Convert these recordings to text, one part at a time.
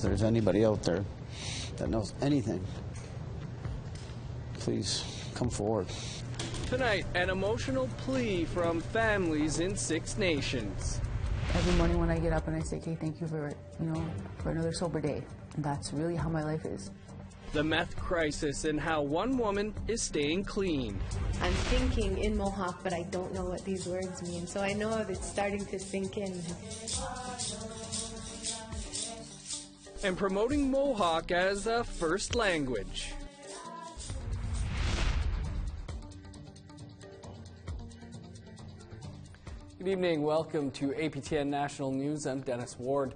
there's anybody out there that knows anything, please come forward. Tonight, an emotional plea from families in 6 nations. Every morning when I get up and I say, okay, thank you for, for another sober day. And that's really how my life is. The meth crisis and how one woman is staying clean. I'm thinking in Mohawk, but I don't know what these words mean, so I know it's starting to sink in. And promoting Mohawk as a first language. Good evening. Welcome to APTN National News. I'm Dennis Ward.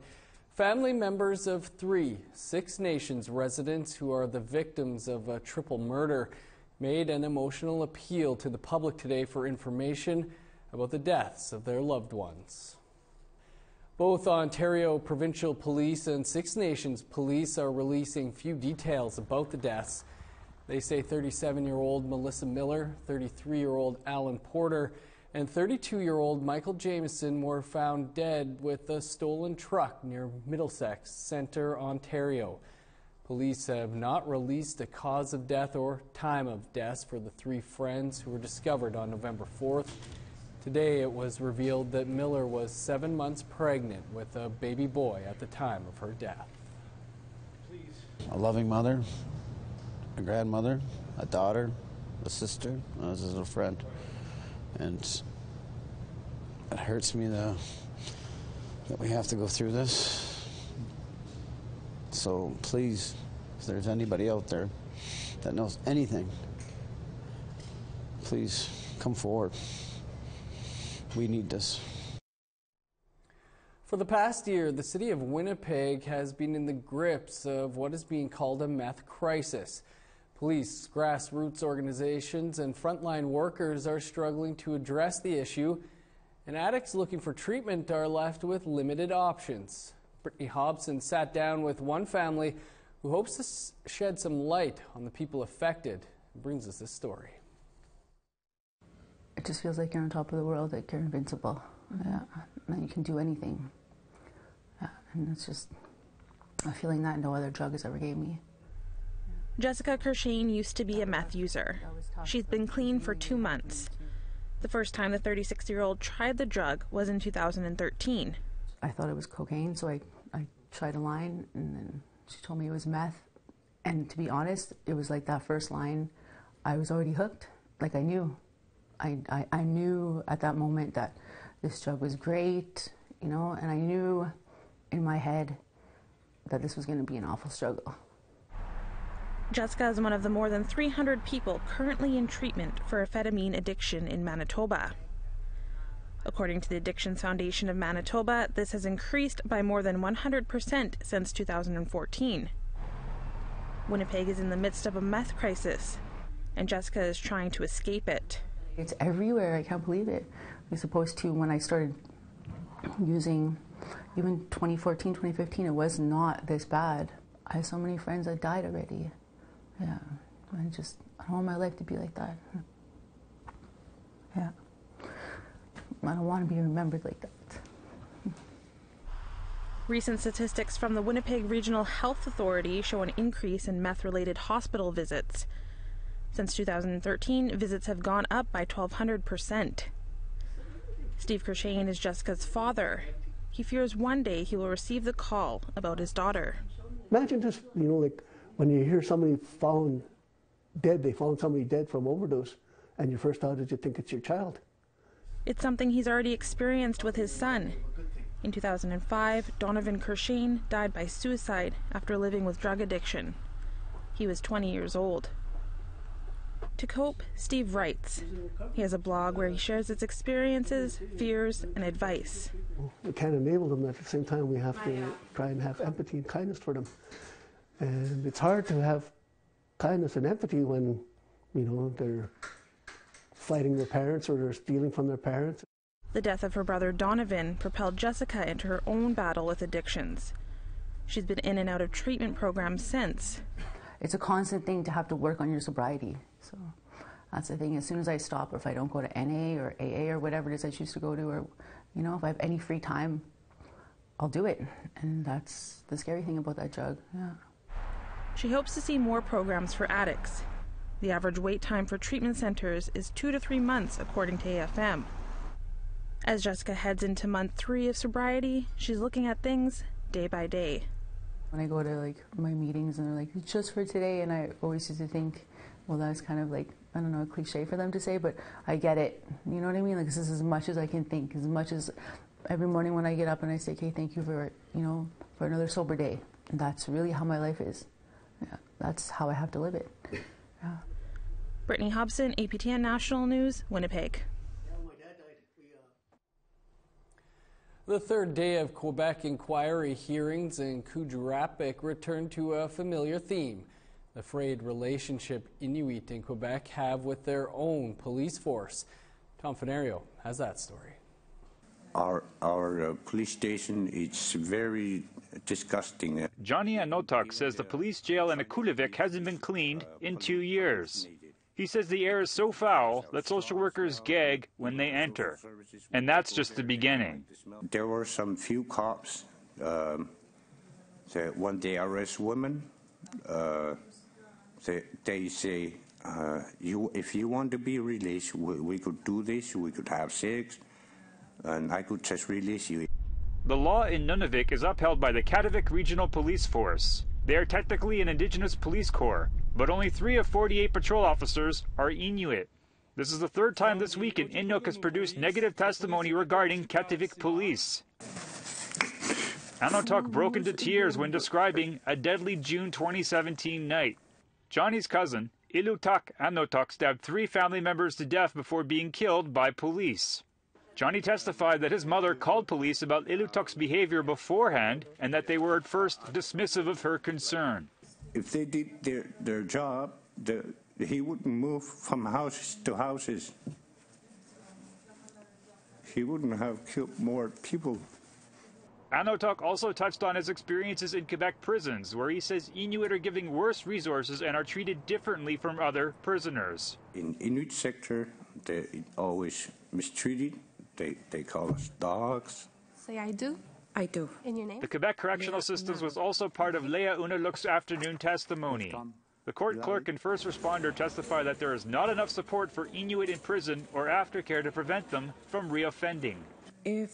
Family members of 3 Six Nations residents who are the victims of a triple murder made an emotional appeal to the public today for information about the deaths of their loved ones. Both Ontario Provincial Police and Six Nations Police are releasing few details about the deaths. They say 37-year-old Melissa Miller, 33-year-old Alan Porter, and 32-year-old Michael Jameson were found dead with a stolen truck near Middlesex Centre, Ontario. Police have not released a cause of death or time of death for the 3 friends who were discovered on November 4th. Today it was revealed that Miller was 7 months pregnant with a baby boy at the time of her death. A loving mother, a grandmother, a daughter, a sister, as a friend. And it hurts me that we have to go through this. So please, if there's anybody out there that knows anything, please come forward. We need this. For the past year, the city of Winnipeg has been in the grips of what is being called a meth crisis. Police, grassroots organizations, and frontline workers are struggling to address the issue, and addicts looking for treatment are left with limited options. Brittany Hobson sat down with one family who hopes to shed some light on the people affected and brings us this story. It just feels like you're on top of the world, like you're invincible. Yeah, and you can do anything. Yeah, and it's just a feeling that no other drug has ever gave me. Jessica Kershane used to be a meth user. She's been clean for 2 months. The first time the 36-year-old tried the drug was in 2013. I thought it was cocaine, so I tried a line, and then she told me it was meth. And to be honest, it was like that first line, I was already hooked. Like I knew. I knew at that moment that this drug was great, and I knew in my head that this was going to be an awful struggle. Jessica is one of the more than 300 people currently in treatment for amphetamine addiction in Manitoba. According to the Addictions Foundation of Manitoba, this has increased by more than 100% since 2014. Winnipeg is in the midst of a meth crisis, and Jessica is trying to escape it. It's everywhere. I can't believe it. I was supposed to, when I started using, even 2014, 2015, it was not this bad. I have so many friends that died already. Yeah, I don't want my life to be like that. Yeah, I don't want to be remembered like that. Recent statistics from the Winnipeg Regional Health Authority show an increase in meth-related hospital visits. Since 2013, visits have gone up by 1,200%. Steve Kershane is Jessica's father. He fears one day he will receive the call about his daughter. Imagine just, like when you hear somebody found dead, they found somebody dead from overdose, and your first thought is you think it's your child. It's something he's already experienced with his son. In 2005, Donovan Kershane died by suicide after living with drug addiction. He was 20 years old. To cope, Steve writes. He has a blog where he shares his experiences, fears, and advice. We can't enable them, at the same time we have to try and have empathy and kindness for them. And it's hard to have kindness and empathy when, they're fighting their parents or they're stealing from their parents. The death of her brother Donovan propelled Jessica into her own battle with addictions. She's been in and out of treatment programs since. It's a constant thing to have to work on your sobriety. So that's the thing. As soon as I stop, or if I don't go to NA or AA or whatever it is I choose to go to, or if I have any free time, I'll do it. And that's the scary thing about that drug. Yeah. She hopes to see more programs for addicts. The average wait time for treatment centers is 2 to 3 months, according to AFM. As Jessica heads into month 3 of sobriety, she's looking at things day by day. When I go to like my meetings and they're like, it's just for today, and I always used to think, well, that's kind of like, I don't know, a cliche for them to say, but I get it. You know what I mean? Like, this is as much as I can think, as much as every morning when I get up and I say, okay, thank you for, you know, for another sober day. And that's really how my life is. Yeah, that's how I have to live it. Yeah. Brittany Hobson, APTN National News, Winnipeg. The third day of Quebec inquiry hearings in Coujarapic returned to a familiar theme, the frayed relationship Inuit in Quebec have with their own police force. Tom Fenario has that story. Our police station is very disgusting. Johnny Anotok says the police jail in Akulivik hasn't been cleaned in 2 years. He says the air is so foul that social workers gag when they enter. And that's just the beginning. There were some few cops that when they arrest women, they say, if you want to be released, we could do this, we could have sex, and I could just release you. The law in Nunavik is upheld by the Kativik Regional Police Force. They are technically an indigenous police corps, but only 3 of 48 patrol officers are Inuit. This is the third time this week an Inuk has produced negative testimony regarding Kativik police. Anotok broke into tears when describing a deadly June 2017 night. Johnny's cousin, Ilutak Anotok, stabbed 3 family members to death before being killed by police. Johnny testified that his mother called police about Ilutuk's behavior beforehand and that they were at first dismissive of her concern. If they did their job, he wouldn't move from houses to houses. He wouldn't have killed more people. Anotok also touched on his experiences in Quebec prisons, where he says Inuit are giving worse resources and are treated differently from other prisoners. In Inuit sector, they're always mistreated. They call us dogs. Say I do. I do. In your name? The Quebec Correctional Systems was also part of Leah Unaluk's afternoon testimony. The court clerk and first responder testified that there is not enough support for Inuit in prison or aftercare to prevent them from reoffending. If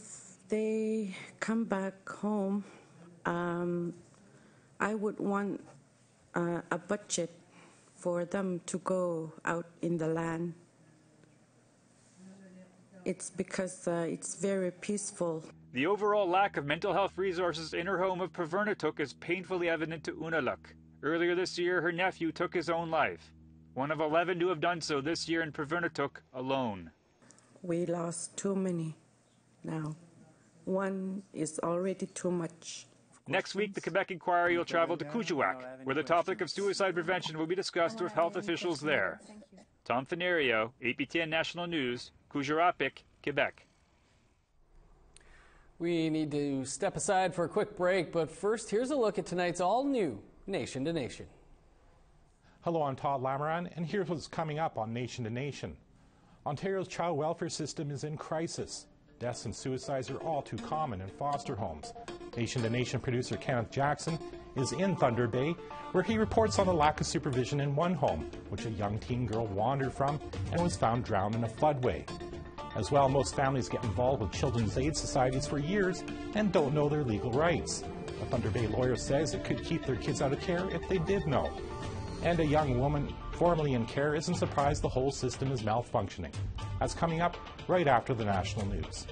they come back home, I would want a budget for them to go out in the land. It's because it's very peaceful. The overall lack of mental health resources in her home of Pevernatook is painfully evident to Unaluk. Earlier this year, her nephew took his own life, one of 11 to have done so this year in Pevernatook alone. We lost too many now. One is already too much. Next week, the Quebec inquiry will travel to Coujarapic, where the topic of suicide prevention will be discussed with health officials there. Tom Fenario, APTN National News, Coujarapic, Quebec. We need to step aside for a quick break, but first, here's a look at tonight's all-new Nation to Nation. Hello, I'm Todd Lamoran, and here's what's coming up on Nation to Nation. Ontario's child welfare system is in crisis. Deaths and suicides are all too common in foster homes. Nation to Nation producer Kenneth Jackson is in Thunder Bay, where he reports on the lack of supervision in one home, which a young teen girl wandered from and was found drowned in a floodway. As well, most families get involved with children's aid societies for years and don't know their legal rights. A Thunder Bay lawyer says it could keep their kids out of care if they did know. And a young woman formerly in care isn't surprised the whole system is malfunctioning. That's coming up right after the national news.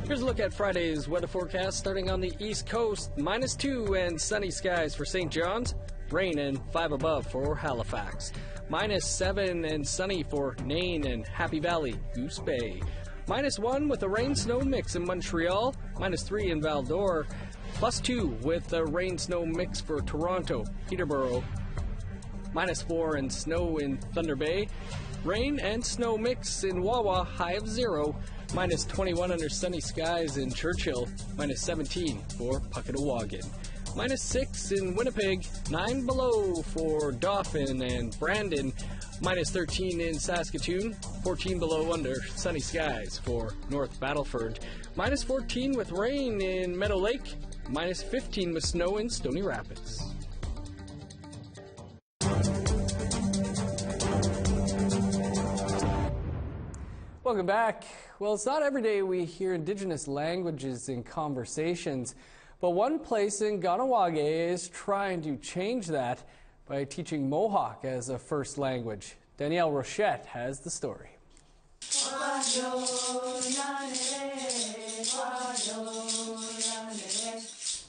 Here's a look at Friday's weather forecast. Starting on the East Coast, -2 and sunny skies for St. John's. Rain and 5 above for Halifax. -7 and sunny for Nain and Happy Valley, Goose Bay. -1 with a rain-snow mix in Montreal. -3 in Val-d'Or. +2 with a rain-snow mix for Toronto, Peterborough. -4 and snow in Thunder Bay. Rain and snow mix in Wawa, high of 0. -21 under sunny skies in Churchill. -17 for Puckatawagan. -6 in Winnipeg, 9 below for Dauphin and Brandon. Minus 13 in Saskatoon, 14 below under sunny skies for North Battleford. Minus 14 with rain in Meadow Lake. Minus 15 with snow in Stony Rapids. Welcome back. Well, it's not every day we hear Indigenous languages in conversations, but one place in Ganawage is trying to change that by teaching Mohawk as a first language. Danielle Rochette has the story.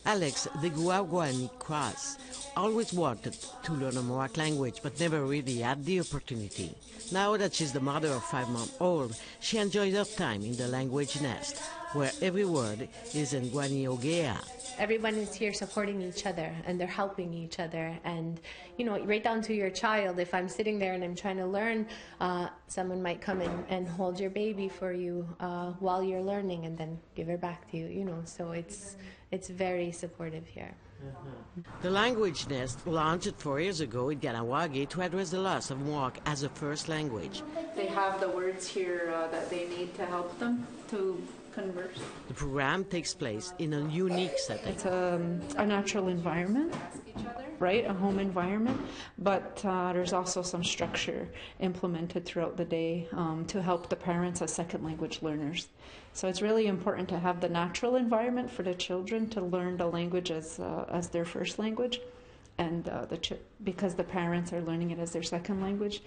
Alex, the Guaguani Cross, always wanted to learn a Mohawk language but never really had the opportunity. Now that she's the mother of 5-month-old, she enjoys her time in the language nest, where every word is in Guaniogea. Everyone is here supporting each other and they're helping each other, and you know, right down to your child. If I'm sitting there and I'm trying to learn, someone might come in and hold your baby for you while you're learning and then give her back to you, you know, so it's very supportive here. The Language Nest launched 4 years ago in Ganawage to address the loss of Mohawk as a first language. They have the words here that they need to help them to converse. The program takes place in a unique setting. It's a natural environment, right? A home environment, but there's also some structure implemented throughout the day to help the parents as second language learners. So it's really important to have the natural environment for the children to learn the language as their first language, and because the parents are learning it as their second language,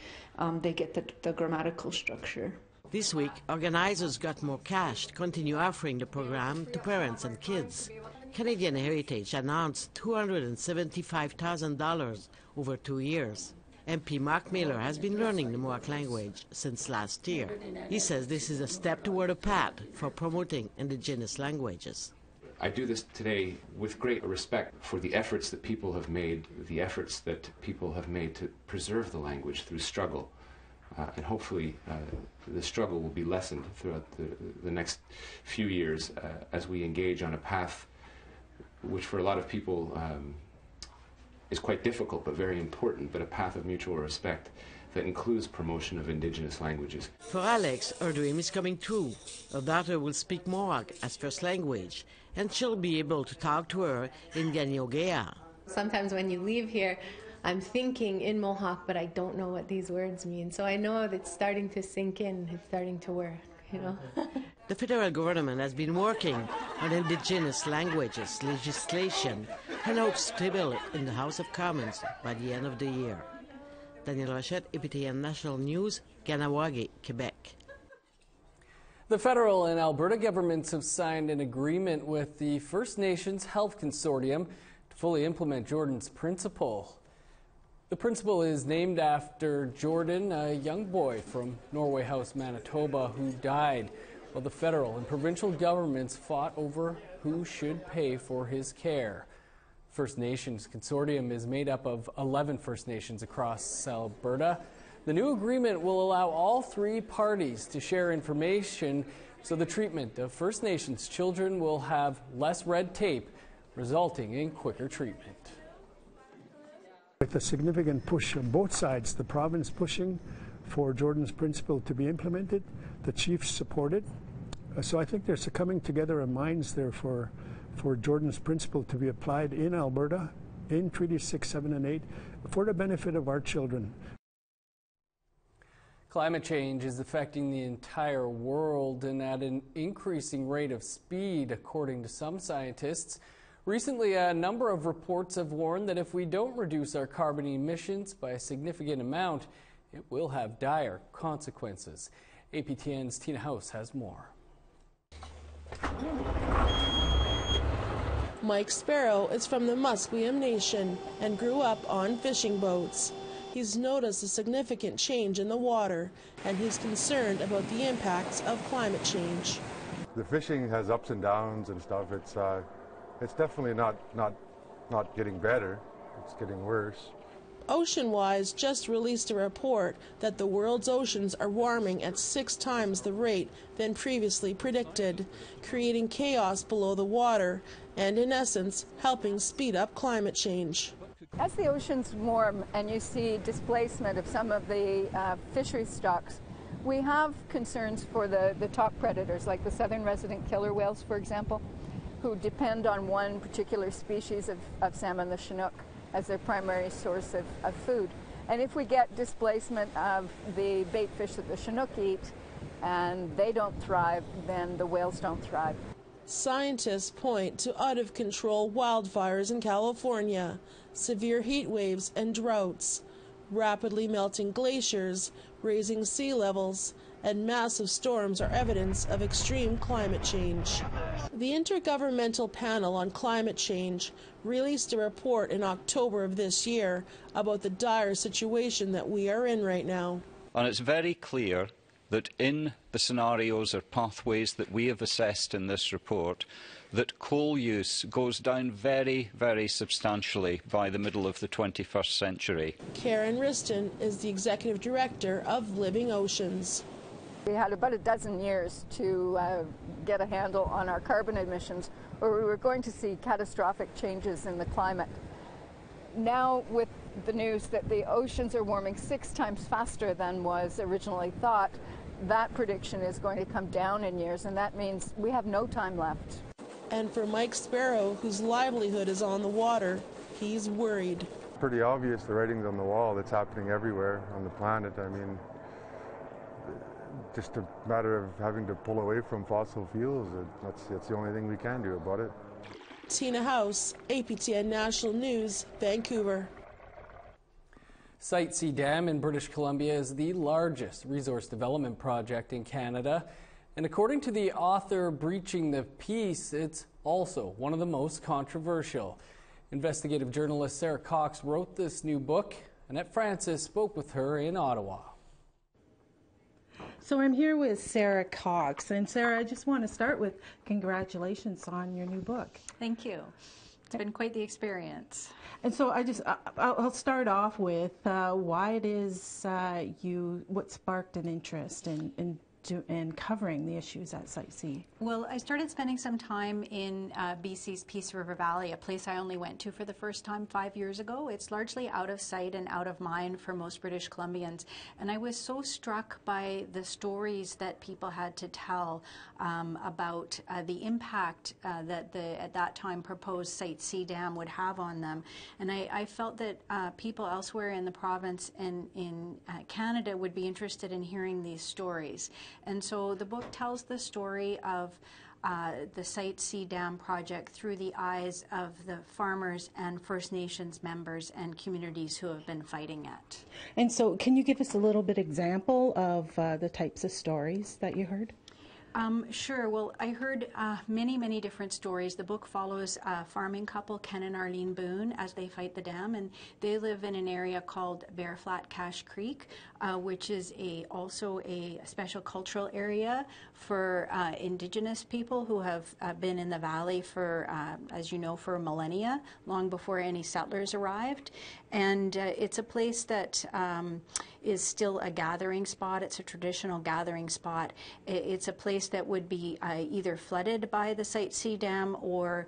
they get the grammatical structure. This week, organizers got more cash to continue offering the program to parents and kids. Canadian Heritage announced $275,000 over 2 years. MP Mark Miller has been learning the Mohawk language since last year. He says this is a step toward a path for promoting Indigenous languages. I do this today with great respect for the efforts that people have made, to preserve the language through struggle. And hopefully the struggle will be lessened throughout the next few years as we engage on a path which for a lot of people is quite difficult but very important, but a path of mutual respect that includes promotion of Indigenous languages. For Alex, her dream is coming true. Her daughter will speak Mohawk as first language, and she'll be able to talk to her in Ganyogea. Sometimes when you leave here, I'm thinking in Mohawk, but I don't know what these words mean. So I know that it's starting to sink in, it's starting to work, you know. The federal government has been working on Indigenous languages legislation and hopes to table it in the House of Commons by the end of the year. Danielle Rochette, APTN National News, Ganawage, Quebec. The federal and Alberta governments have signed an agreement with the First Nations Health Consortium to fully implement Jordan's principle. The principle is named after Jordan, a young boy from Norway House, Manitoba, who died while the federal and provincial governments fought over who should pay for his care. First Nations Consortium is made up of 11 First Nations across Alberta. The new agreement will allow all three parties to share information so the treatment of First Nations children will have less red tape, resulting in quicker treatment. With a significant push on both sides, the province pushing for Jordan's principle to be implemented, the chiefs support it. So I think there's a coming together of minds there for Jordan's principle to be applied in Alberta, in Treaties 6, 7, and 8, for the benefit of our children. Climate change is affecting the entire world and at an increasing rate of speed, according to some scientists. Recently, a number of reports have warned that if we don't reduce our carbon emissions by a significant amount, it will have dire consequences. APTN's Tina House has more. Mike Sparrow is from the Musqueam Nation and grew up on fishing boats. He's noticed a significant change in the water, and he's concerned about the impacts of climate change. The fishing has ups and downs and stuff. It's definitely not getting better. It's getting worse. OceanWise just released a report that the world's oceans are warming at 6 times the rate than previously predicted, creating chaos below the water and, in essence, helping speed up climate change. As the oceans warm and you see displacement of some of the fishery stocks, we have concerns for the top predators, like the southern resident killer whales, for example, who depend on one particular species of salmon, the Chinook, as their primary source of food. And if we get displacement of the bait fish that the Chinook eat and they don't thrive, then the whales don't thrive. Scientists point to out-of-control wildfires in California, severe heat waves and droughts, rapidly melting glaciers, raising sea levels, and massive storms are evidence of extreme climate change. The Intergovernmental Panel on Climate Change released a report in October of this year about the dire situation that we are in right now. And it's very clear that in the scenarios or pathways that we have assessed in this report, that coal use goes down very, very substantially by the middle of the 21st century. Karen Riston is the executive director of Living Oceans. We had about a dozen years to get a handle on our carbon emissions, or we were going to see catastrophic changes in the climate. Now, with the news that the oceans are warming 6 times faster than was originally thought, that prediction is going to come down in years, and that means we have no time left. And for Mike Sparrow, whose livelihood is on the water, he's worried. Pretty obvious, the writing's on the wall. It's happening everywhere on the planet. I mean, just a matter of having to pull away from fossil fuels. That's the only thing we can do about it. Tina House, APTN National News, Vancouver. Site C Dam in British Columbia is the largest resource development project in Canada. And according to the author breaching the peace, it's also one of the most controversial. Investigative journalist Sarah Cox wrote this new book. Annette Francis spoke with her in Ottawa. So I'm here with Sarah Cox. And Sarah, I just want to start with congratulations on your new book. Thank you. It's been quite the experience. And so I'll start off with why it is what sparked an interest in covering the issues at Site C. Well, I started spending some time in BC's Peace River Valley, a place I only went to for the first time 5 years ago. It's largely out of sight and out of mind for most British Columbians. And I was so struck by the stories that people had to tell about the impact that the, at that time, proposed Site C Dam would have on them. And I felt that people elsewhere in the province and in Canada would be interested in hearing these stories. And so the book tells the story of the Site C Dam project through the eyes of the farmers and First Nations members and communities who have been fighting it. And so can you give us a little bit example of the types of stories that you heard? Sure. Well, I heard many different stories. The book follows a farming couple, Ken and Arlene Boone, as they fight the dam, and they live in an area called Bear Flat Cache Creek, which is also a special cultural area for Indigenous people who have been in the valley for, as you know, for millennia, long before any settlers arrived. And it's a place that is still a gathering spot. It's a traditional gathering spot. It's a place that would be either flooded by the Site C Dam, or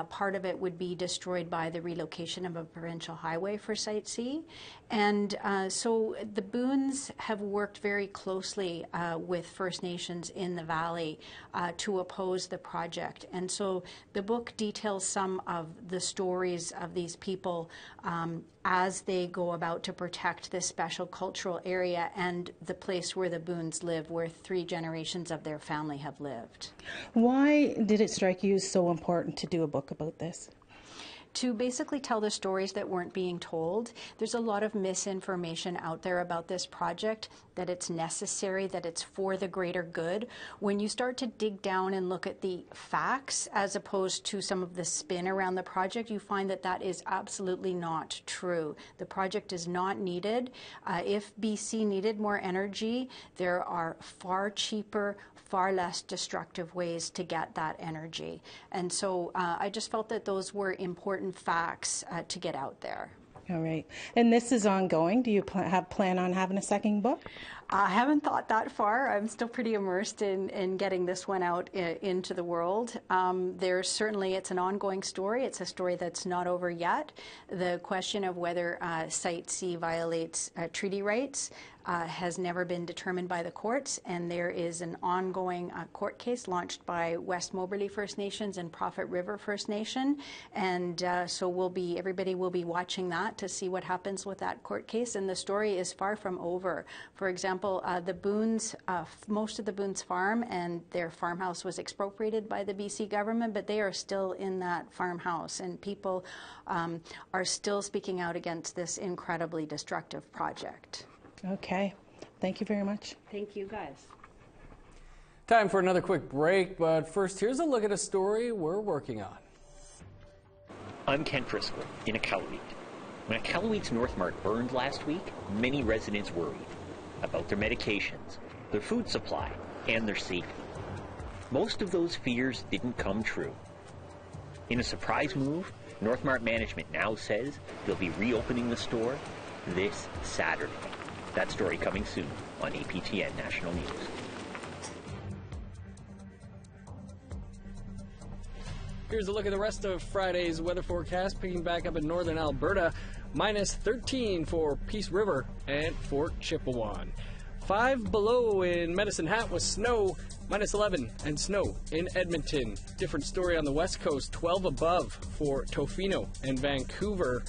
part of it would be destroyed by the relocation of a provincial highway for Site C. And so the Boones have worked very closely with First Nations in the valley to oppose the project. And so the book details some of the stories of these people as they go about to protect this special cultural area and the place where the Boones live, where 3 generations of their family have lived. Why did it strike you as so important to do a book about this? To basically tell the stories that weren't being told. There's a lot of misinformation out there about this project, that it's necessary, that it's for the greater good. When you start to dig down and look at the facts as opposed to some of the spin around the project, you find that that is absolutely not true. The project is not needed. If BC needed more energy, there are far cheaper, far less destructive ways to get that energy. And so I just felt that those were important facts to get out there. All right. And this is ongoing. Do you plan on having a second book? I haven't thought that far. I'm still pretty immersed in getting this one out into the world. There's certainly, it's an ongoing story. It's a story that's not over yet. The question of whether Site C violates treaty rights has never been determined by the courts, and there is an ongoing court case launched by West Moberly First Nations and Prophet River First Nation, and so everybody will be watching that to see what happens with that court case, and the story is far from over. For example, the Boones, most of the Boones farm and their farmhouse was expropriated by the BC government, but they are still in that farmhouse, and people are still speaking out against this incredibly destructive project. Okay. Thank you very much. Thank you, guys. Time for another quick break, but first, here's a look at a story we're working on. I'm Ken Driscoll in Iqaluit. When Iqaluit's North Mart burned last week, many residents worried about their medications, their food supply, and their safety. Most of those fears didn't come true. In a surprise move, North Mart management now says they'll be reopening the store this Saturday. That story coming soon on APTN National News. Here's a look at the rest of Friday's weather forecast, picking back up in northern Alberta. Minus 13 for Peace River and Fort Chipewyan. 5 below in Medicine Hat with snow. Minus 11 and snow in Edmonton. Different story on the west coast. 12 above for Tofino and Vancouver.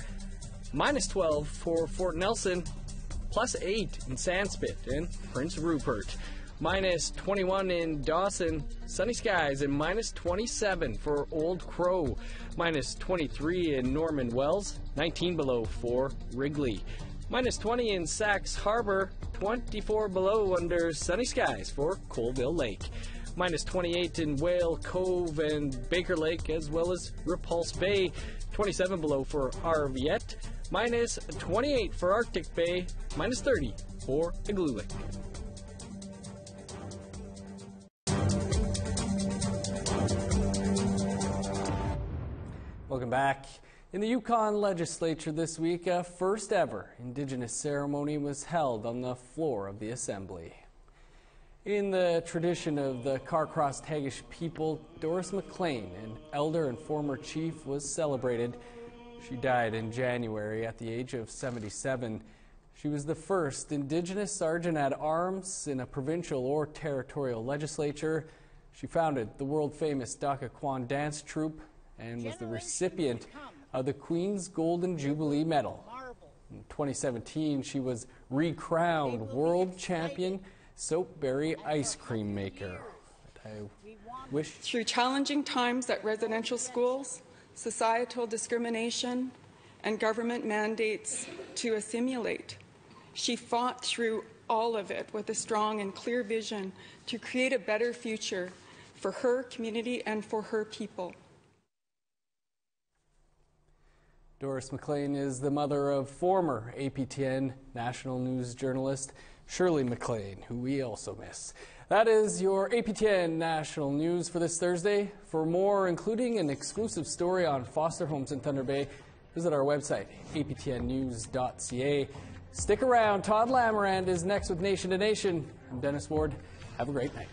Minus 12 for Fort Nelson. Plus 8 in Sandspit and Prince Rupert. Minus 21 in Dawson, sunny skies, and minus 27 for Old Crow. Minus 23 in Norman Wells, 19 below for Wrigley. Minus 20 in Sax Harbor, 24 below under sunny skies for Colville Lake. Minus 28 in Whale Cove and Baker Lake, as well as Repulse Bay. 27 below for Arviette. Minus 28 for Arctic Bay. Minus 30 for Igloolik. Welcome back. In the Yukon legislature this week, a first ever Indigenous ceremony was held on the floor of the Assembly. In the tradition of the Carcross Tagish people, Doris McLean, an elder and former chief, was celebrated. She died in January at the age of 77. She was the first Indigenous sergeant-at-arms in a provincial or territorial legislature. She founded the world-famous Daka-Kwan dance troupe and was the recipient of the Queen's Golden Jubilee Medal. In 2017, she was recrowned world champion soapberry ice cream maker. Through challenging times at residential schools, societal discrimination, and government mandates to assimilate, she fought through all of it with a strong and clear vision to create a better future for her community and for her people. Doris McLean is the mother of former APTN National News journalist Shirley McLean, who we also miss. That is your APTN National News for this Thursday. For more, including an exclusive story on foster homes in Thunder Bay, visit our website, aptnnews.ca. Stick around. Todd Lamarand is next with Nation to Nation. I'm Dennis Ward. Have a great night.